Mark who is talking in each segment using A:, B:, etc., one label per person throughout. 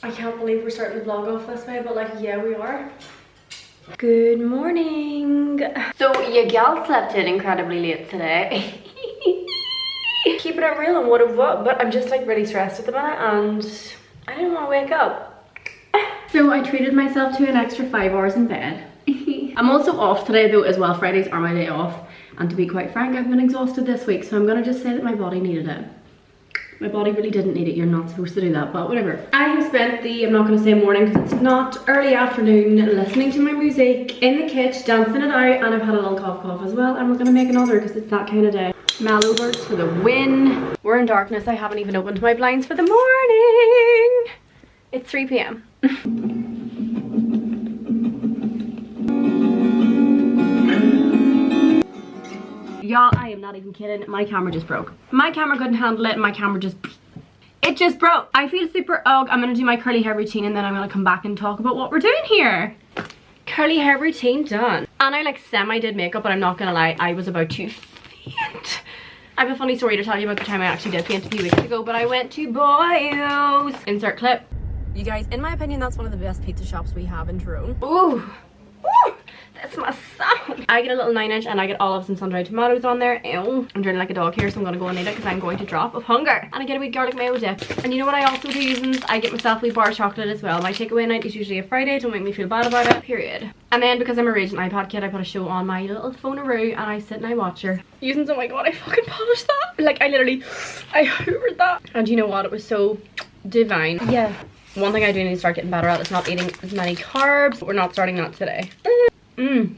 A: I can't believe we're starting the vlog off this way, but like, yeah, we are. Good morning. So your gal slept in incredibly late today. Keeping it real and what, but I'm just like really stressed at the minute and I didn't want to wake up. So I treated myself to an extra 5 hours in bed. I'm also off today though as well. Fridays are my day off, and to be quite frank, I've been exhausted this week, so I'm gonna just say that my body needed it. My body really didn't need it. You're not supposed to do that, but whatever. I have spent the, I'm not going to say morning because it's not, early afternoon, listening to my music in the kitchen, dancing it out, and I've had a little cough as well, and we're going to make another because it's that kind of day. Mallow birds for the win. We're in darkness. I haven't even opened my blinds for the morning. It's 3 p.m. Y'all, I am not even kidding. My camera just broke. My camera couldn't handle it and my camera just... It just broke. I feel super ugh. I'm gonna do my curly hair routine and then I'm gonna come back and talk about what we're doing here. Curly hair routine done. And I like semi did makeup, but I'm not gonna lie, I was about to faint. I have a funny story to tell you about the time I actually did faint a few weeks ago, but I went to Boyos. Insert clip. You guys, in my opinion, that's one of the best pizza shops we have in Tyrone. Ooh. Ooh. That's my sound. I get a little 9-inch and I get olives and sun-dried tomatoes on there. Ew. I'm drooling like a dog here, so I'm gonna go and eat it because I'm going to drop of hunger. And I get a wee garlic mayo dip. And you know what I also do using? I get myself a wee bar of chocolate as well. My takeaway night is usually a Friday. Don't make me feel bad about it. Period. And then because I'm a raging iPad kid, I put a show on my little phone-a-roo and I sit and I watch her. Using, oh my god, I fucking polished that. Like I hoovered that. And you know what? It was so divine. Yeah. One thing I do need to start getting better at is not eating as many carbs. We're not starting that today.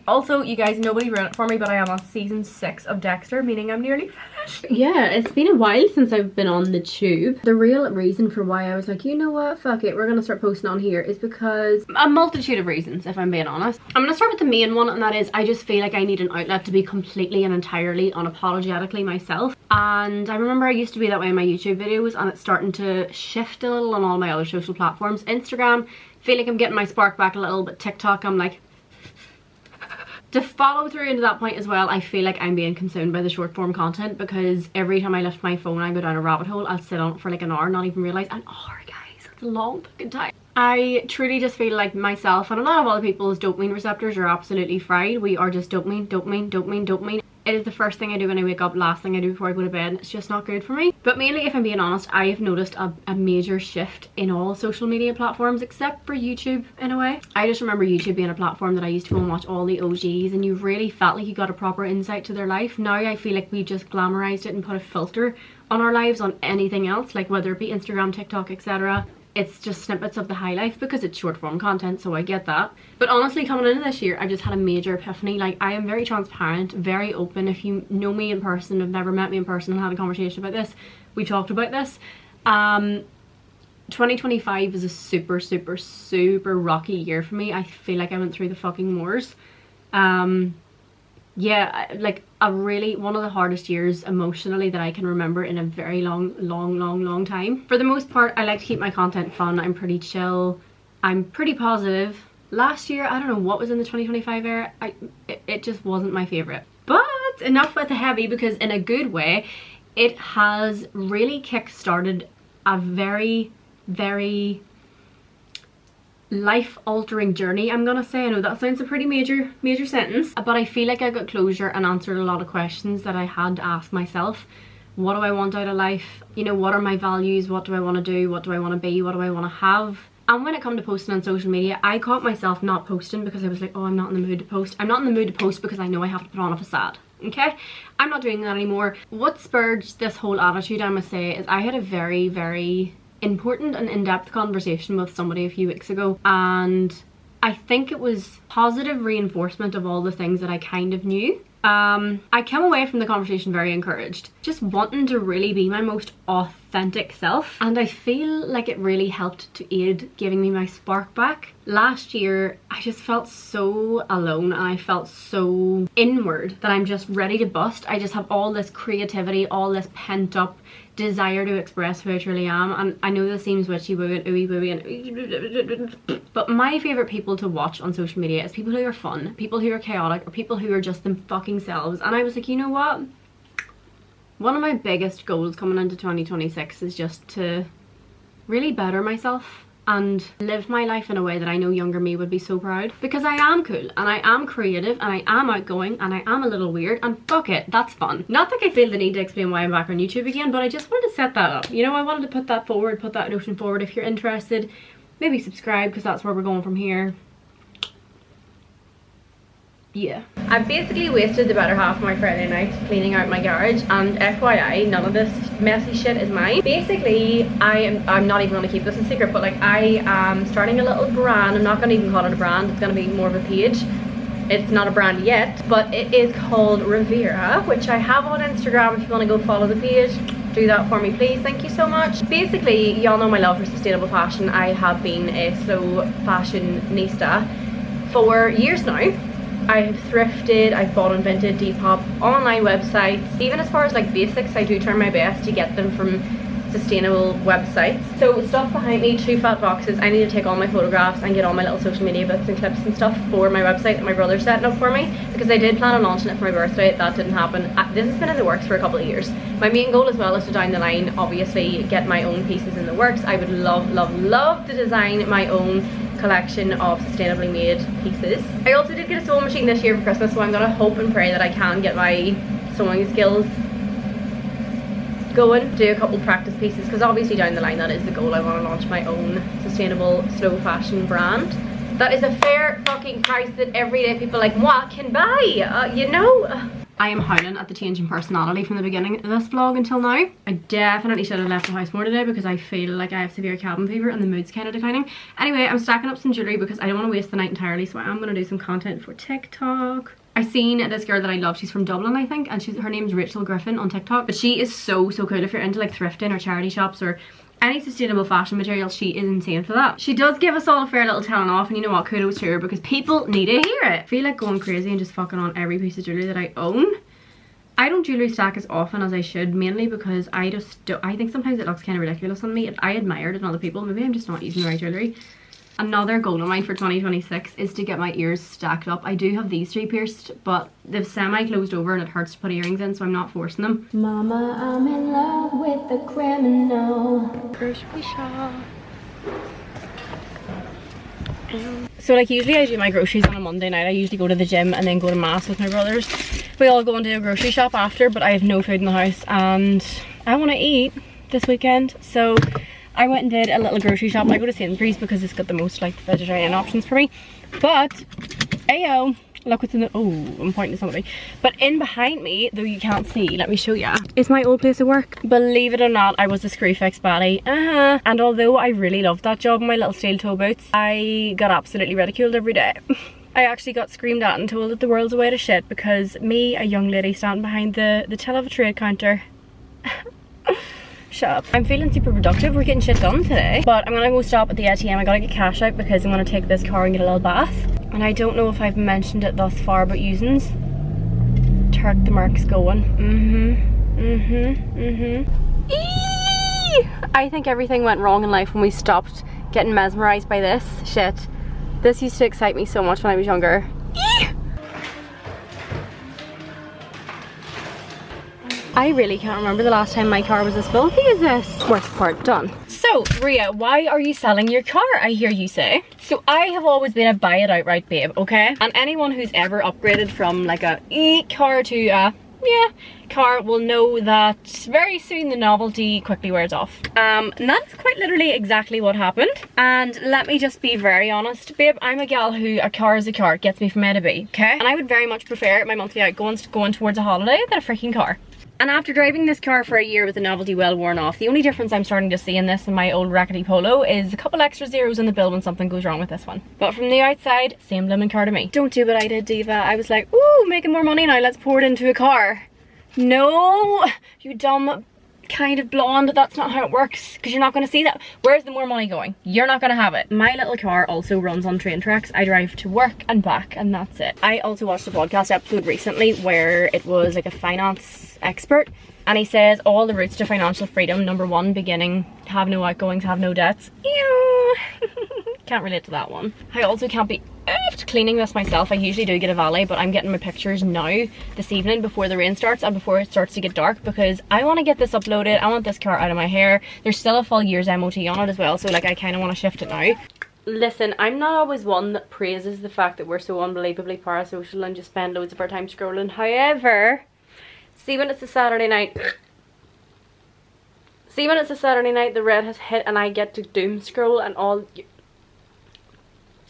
A: Also, you guys, nobody ruined it for me, but I am on season 6 of Dexter, meaning I'm nearly finished. Yeah, it's been a while since I've been on the tube. The real reason for why I was like, you know what, fuck it, we're gonna start posting on here is because a multitude of reasons, if I'm being honest. I'm gonna start with the main one, and that is I just feel like I need an outlet to be completely and entirely unapologetically myself. And I remember I used to be that way in my YouTube videos, and it's starting to shift a little on all my other social platforms. Instagram, feel like I'm getting my spark back a little, but TikTok, I'm like... To follow through into that point as well, I feel like I'm being consumed by the short form content because every time I lift my phone I go down a rabbit hole, I'll sit on it for like an hour, not even realise an hour, guys, that's a long fucking time. I truly just feel like myself and a lot of other people's dopamine receptors are absolutely fried. We are just dopamine, dopamine, dopamine, dopamine. It is the first thing I do when I wake up, last thing I do before I go to bed. It's just not good for me. But mainly, if I'm being honest, I have noticed a major shift in all social media platforms except for YouTube in a way. I just remember YouTube being a platform that I used to go and watch all the OGs and you really felt like you got a proper insight to their life. Now I feel like we just glamorized it and put a filter on our lives on anything else, like whether it be Instagram, TikTok, etc. It's just snippets of the high life because it's short form content, so I get that. But honestly, coming into this year, I've just had a major epiphany. Like, I am very transparent, very open. If you know me in person, have never met me in person and had a conversation about this, we talked about this. 2025 is a super, super, super rocky year for me. I feel like I went through the fucking wars. Yeah, like one of the hardest years emotionally that I can remember in a very long time. For the most part, I like to keep my content fun. I'm pretty chill. I'm pretty positive. Last year, I don't know what was in the 2025 era. It just wasn't my favorite. But enough with the heavy, because in a good way, it has really kick-started a very life-altering journey, I'm gonna say. I know that sounds a pretty major sentence, but I feel like I got closure and answered a lot of questions that I had to ask myself. What do I want out of life? You know, what are my values? What do I want to do? What do I want to be? What do I want to have? And when it comes to posting on social media, I caught myself not posting because I was like, oh, I'm not in the mood to post. I'm not in the mood to post because I know I have to put on a facade. Okay, I'm not doing that anymore. What spurred this whole attitude, I must say, is I had a very important and in-depth conversation with somebody a few weeks ago, and I think it was positive reinforcement of all the things that I kind of knew. I came away from the conversation very encouraged, just wanting to really be my most authentic self, and I feel like it really helped to aid giving me my spark back. Last year I just felt so alone and I felt so inward that I'm just ready to bust. I just have all this creativity, all this pent up desire to express who I truly am, and I know this seems witchy-woo and ooey-wooey and but my favorite people to watch on social media is people who are fun, people who are chaotic, or people who are just them fucking selves. And I was like, you know what, one of my biggest goals coming into 2026 is just to really better myself and live my life in a way that I know younger me would be so proud, because I am cool and I am creative and I am outgoing and I am a little weird, and fuck it, that's fun. Not that I feel the need to explain why I'm back on YouTube again, but I just wanted to set that up. You know, I wanted to put that forward, put that notion forward. If you're interested, maybe subscribe, because that's where we're going from here. Yeah. I basically wasted the better half of my Friday night cleaning out my garage, and FYI, none of this messy shit is mine. Basically, I'm not even going to keep this a secret, but like I am starting a little brand. I'm not going to even call it a brand, it's going to be more of a page. It's not a brand yet, but it is called Rivera, which I have on Instagram. If you want to go follow the page, do that for me please, thank you so much. Basically, y'all know my love for sustainable fashion. I have been a slow fashionista for years now. I have thrifted, I've bought on Vinted, Depop, online websites. Even as far as like basics, I do try my best to get them from sustainable websites. So stuff behind me, 2 fat boxes. I need to take all my photographs and get all my little social media bits and clips and stuff for my website that my brother's setting up for me, because I did plan on launching it for my birthday. That didn't happen. This has been in the works for a couple of years. My main goal as well is to down the line obviously get my own pieces in the works. I would love to design my own collection of sustainably made pieces. I also did get a sewing machine this year for Christmas, so I'm gonna hope and pray that I can get my sewing skills going, do a couple practice pieces, because obviously down the line that is the goal. I want to launch my own sustainable slow fashion brand that is a fair fucking price that everyday people like moi can buy, you know. I am howling at the change in personality from the beginning of this vlog until now. I definitely should have left the house more today, because I feel like I have severe cabin fever and the mood's kind of declining. Anyway, I'm stacking up some jewellery because I don't want to waste the night entirely, so I'm going to do some content for TikTok. I seen this girl that I love. She's from Dublin, I think, and her name's Rachel Griffin on TikTok. But she is so cool. If you're into like thrifting or charity shops or any sustainable fashion material, she is insane for that. She does give us all a fair little telling off, and you know what, kudos to her, because people need to hear it. I feel like going crazy and just fucking on every piece of jewellery that I own. I don't jewellery stack as often as I should, mainly because I think sometimes it looks kind of ridiculous on me. I admire it in other people. Maybe I'm just not using the right jewellery. Another goal of mine for 2026 is to get my ears stacked up. I do have these 3 pierced, but they've semi-closed over and it hurts to put earrings in, so I'm not forcing them. Mama, I'm in love with the criminal. Grocery shop. So like usually I do my groceries on a Monday night. I usually go to the gym and then go to mass with my brothers. We all go and do a grocery shop after, but I have no food in the house and I want to eat this weekend, so I went and did a little grocery shop. I go to Sainsbury's because it's got the most like vegetarian options for me. But ayo, look what's in the, oh, I'm pointing to somebody. But in behind me, though you can't see, let me show ya, is my old place of work. Believe it or not, I was a screw fix baddie. And although I really loved that job in my little steel toe boots, I got absolutely ridiculed every day. I actually got screamed at and told that the world's a way to shit because me, a young lady standing behind the till of a trade counter. Shut up. I'm feeling super productive. We're getting shit done today. But I'm gonna go stop at the ATM. I gotta get cash out because I'm gonna take this car and get a little bath. And I don't know if I've mentioned it thus far, but usins Turk the Merc's going. I think everything went wrong in life when we stopped getting mesmerized by this shit. This used to excite me so much when I was younger. I really can't remember the last time my car was as filthy as this. Worst part done. So, Rhea, why are you selling your car, I hear you say? So I have always been a buy it outright babe, okay? And anyone who's ever upgraded from like a car to a car will know that very soon the novelty quickly wears off. And that's quite literally exactly what happened. And let me just be very honest, babe, I'm a gal who a car is a car, gets me from A to B, okay? And I would very much prefer my monthly outgoings going towards a holiday than a freaking car. And after driving this car for a year with the novelty well worn off, the only difference I'm starting to see in this and my old rackety Polo is a couple extra zeros in the bill when something goes wrong with this one. But from the outside, same blimmin' car to me. Don't do what I did, diva. I was like, ooh, making more money now, let's pour it into a car. No, you dumb kind of blonde, that's not how it works, because you're not going to see that. Where's the more money going? You're not going to have it. My little car also runs on train tracks. I drive to work and back and that's it. I also watched a podcast episode recently where it was like a finance expert and he says all the routes to financial freedom, number 1, beginning, have no outgoings, have no debts. Ew. Can't relate to that one. I also can't be cleaning this myself. I usually do get a valet, but I'm getting my pictures now this evening before the rain starts and before it starts to get dark, because I want to get this uploaded. I want this car out of my hair. There's still a full year's MOT on it as well, so like I kind of want to shift it now. Listen, I'm not always one that praises the fact that we're so unbelievably parasocial and just spend loads of our time scrolling. However, see when it's a Saturday night, the red has hit and I get to doom scroll and all.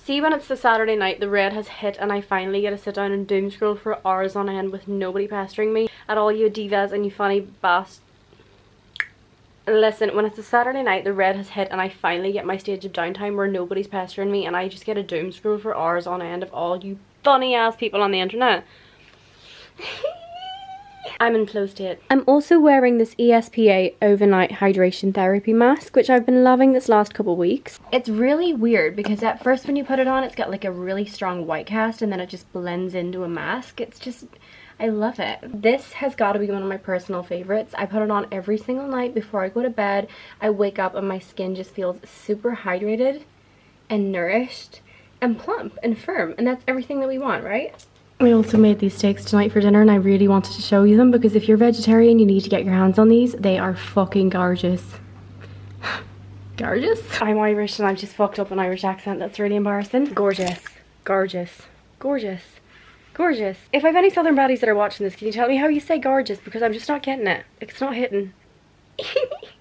A: See when it's the Saturday night, the red has hit and I finally get to sit down and doom scroll for hours on end with nobody pestering me. At all you divas and you funny bast. Listen, when it's a Saturday night, the red has hit and I finally get my stage of downtime where nobody's pestering me and I just get a doom scroll for hours on end of all you funny ass people on the internet. I'm in flow state. I'm also wearing this ESPA overnight hydration therapy mask, which I've been loving this last couple weeks. It's really weird because at first when you put it on, it's got like a really strong white cast and then it just blends into a mask. It's just, I love it. This has got to be one of my personal favorites. I put it on every single night before I go to bed. I wake up and my skin just feels super hydrated and nourished and plump and firm, and that's everything that we want, right? I also made these steaks tonight for dinner and I really wanted to show you them because if you're vegetarian you need to get your hands on these. They are fucking gorgeous. Gorgeous? I'm Irish and I've just fucked up an Irish accent. That's really embarrassing. Gorgeous. Gorgeous. Gorgeous. Gorgeous. If I have any southern baddies that are watching this, can you tell me how you say gorgeous? Because I'm just not getting it. It's not hitting.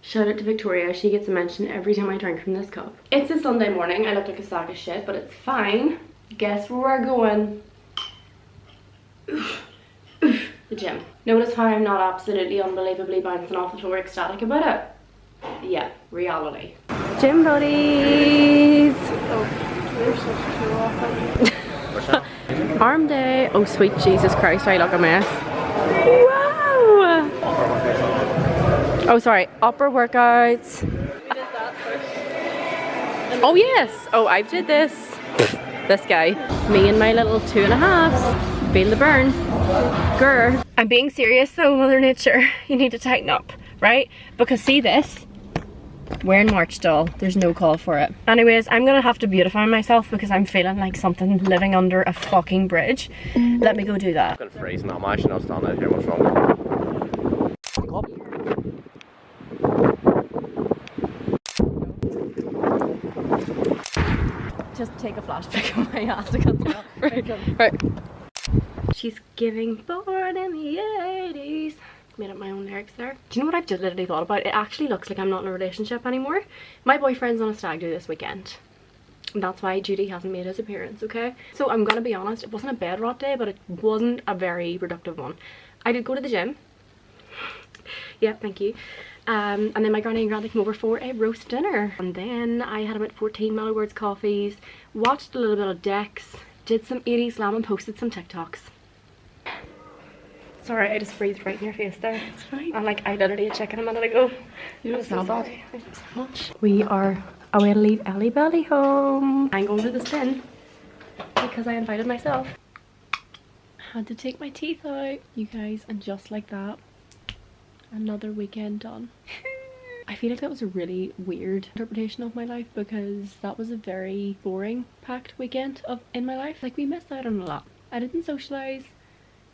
A: Shout out to Victoria. She gets a mention every time I drink from this cup. It's a Sunday morning. I look like a sack of shit, but it's fine. Guess where we're going? The gym. Notice how I'm not absolutely unbelievably bouncing off the floor ecstatic about it? Yeah, reality. Gym buddies! Oh, arm day. Oh sweet Jesus Christ, I look a mess. Wow! Oh sorry, upper workouts. Oh yes! Oh, I've did this. This guy. Me and my little 2.5s. Feel the burn. Grr. I'm being serious though, Mother Nature. You need to tighten up, right? Because see this? Wearing March doll. There's no call for it. Anyways, I'm gonna have to beautify myself because I'm feeling like something living under a fucking bridge. Let me go do that.
B: I'm gonna freeze and I'm actually not standing out here much longer.
A: Just take a flashback of my ass to cut that. Right. She's giving born in the 80s. Made up my own lyrics there. Do you know what I've just literally thought about? It actually looks like I'm not in a relationship anymore. My boyfriend's on a stag do this weekend. And that's why Judy hasn't made his appearance, okay? So I'm gonna be honest, it wasn't a bed rot day, but it wasn't a very productive one. I did go to the gym. Yeah, thank you. And then my granny and granddad came over for a roast dinner. And then I had about 14 Mellowwords coffees, watched a little bit of Dex, did some 80s slam and posted some TikToks. Sorry, I just breathed right in your face there. It's fine. I'm like, I literally ate chicken a minute ago. You don't smell bad. Thank you so much. We are away to leave Ellie Belly home. I'm going to the spin because I invited myself. Had to take my teeth out, you guys, and just like that, another weekend done. I feel like that was a really weird interpretation of my life because that was a very boring packed weekend in my life. Like we missed out on a lot. I didn't socialise.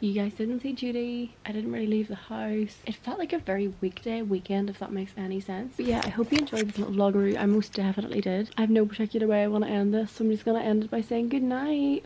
A: You guys didn't see Judy. I didn't really leave the house. It felt like a very weekday weekend, if that makes any sense. But yeah, I hope you enjoyed this little vloggeroo. I most definitely did. I have no particular way I want to end this, so I'm just going to end it by saying good night.